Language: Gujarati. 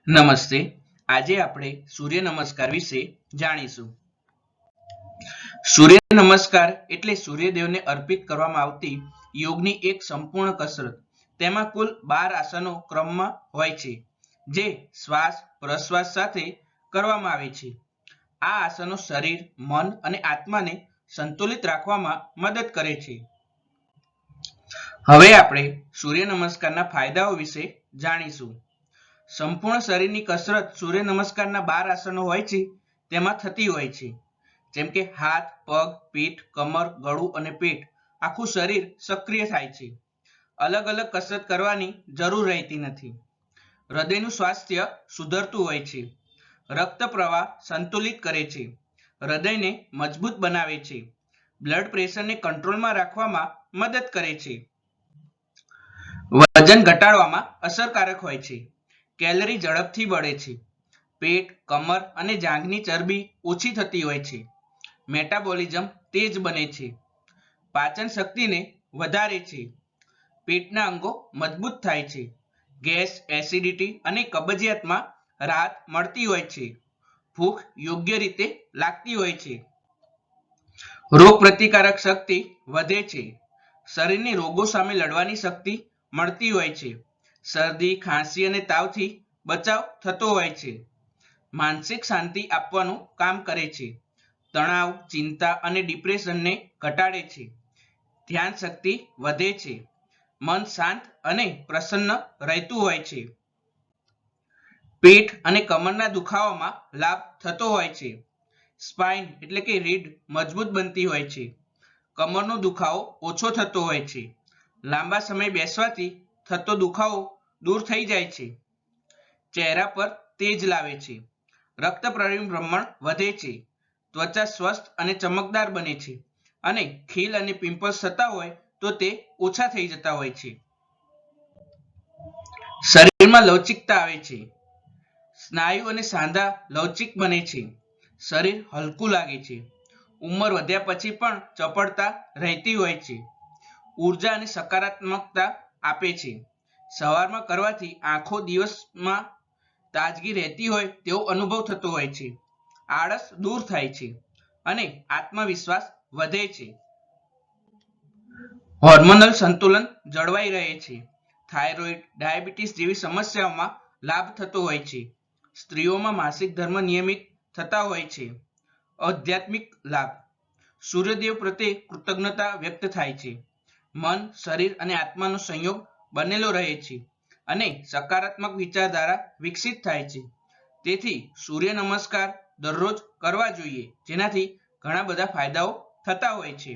નમસ્તે. આજે આપણે સૂર્ય નમસ્કાર વિશે જાણીશું. સૂર્ય નમસ્કાર એટલે સૂર્યદેવને અર્પિત કરવામાં આવતી યોગની એક સંપૂર્ણ કસરત. તેમાં કુલ 12 આસનો ક્રમમાં હોય છે, જે શ્વાસ પ્રશ્વાસ સાથે કરવામાં આવે છે. આ આસનો શરીર, મન અને આત્માને સંતુલિત રાખવામાં મદદ કરે છે. હવે આપણે સૂર્ય નમસ્કારના ફાયદાઓ વિશે જાણીશું. સંપૂર્ણ શરીરની કસરત સૂર્ય નમસ્કારના 12 આસનો હોય છે તેમાં થતી હોય છે, જેમ કે હાથ, પગ, પીઠ, કમર, ગળું અને પેટ. આખું શરીર સક્રિય થાય છે. અલગ અલગ કસરત કરવાની જરૂર રહેતી નથી. હૃદયનું સ્વાસ્થ્ય સુધરતું હોય છે. રક્ત પ્રવાહ સંતુલિત કરે છે. હૃદયને મજબૂત બનાવે છે. બ્લડ પ્રેશરને કંટ્રોલમાં રાખવામાં મદદ કરે છે. વજન ઘટાડવામાં અસરકારક હોય છે. કેલરી ઝડપથી બળે છે. પેટ, કમર અને જાંઘની ચરબી ઓછી થતી હોય છે. મેટાબોલિઝમ તેજ બને છે. પાચન શક્તિને વધારે છે. પેટના અંગો મજબૂત થાય છે. ગેસ, એસિડિટી અને કબજિયાતમાં રાહત મળતી હોય છે. ભૂખ યોગ્ય રીતે લાગતી હોય છે. રોગ પ્રતિકારક શક્તિ વધે છે. શરીરની રોગો સામે લડવાની શક્તિ મળતી હોય છે. શરદી, ખાંસી અને તાવથી બચાવ થતો હોય છે. માનસિક શાંતિ આપવાનું કામ કરે છે. તણાવ, ચિંતા અને ડિપ્રેશનને ઘટાડે છે. ધ્યાન શક્તિ વધે છે. મન શાંત અને પ્રસન્ન રહેતું હોય છે. પીઠ અને કમરના દુખાવામાં લાભ થતો હોય છે. સ્પાઇન એટલે કે રીઢ મજબૂત બનતી હોય છે. કમરનો દુખાવો ઓછો થતો હોય છે. લાંબા સમય બેસવાથી થતો દુખાવો દૂર થઈ જાય છે. ચહેરા પર તેજ લાવે છે. રક્ત પરિભ્રમણ વધે છે. ત્વચા સ્વસ્થ અને ચમકદાર બને છે. અને ખીલ અને પિમ્પલ્સ થતા હોય તો તે ઓછા થઈ જતા હોય છે. શરીરમાં લવચિકતા આવે છે. સ્નાયુ અને સાંધા લવચિક બને છે. શરીર હલકું લાગે છે. ઉંમર વધ્યા પછી પણ ચપળતા રહેતી હોય છે. ઉર્જા અને સકારાત્મકતા આપે છે. સવારમાં કરવાથી આખો દિવસમાં તાજગી રહેતી હોય તેવો અનુભવ થતો હોય છે. આળસ દૂર થાય છે અને આત્મવિશ્વાસ વધે છે. હોર્મોનલ સંતુલન જળવાઈ રહે છે. થાઇરોઇડ, ડાયાબિટીસ જેવી સમસ્યાઓમાં લાભ થતો હોય છે. સ્ત્રીઓમાં માસિક ધર્મ નિયમિત થતા હોય છે. આધ્યાત્મિક લાભ. સૂર્યદેવ પ્રત્યે કૃતજ્ઞતા વ્યક્ત થાય છે. મન, શરીર અને આત્માનો સંયોગ બનેલો રહે છે અને સકારાત્મક વિચારધારા વિકસિત થાય છે. તેથી સૂર્ય નમસ્કાર દરરોજ કરવા જોઈએ, જેનાથી ઘણા બધા ફાયદાઓ થતા હોય છે.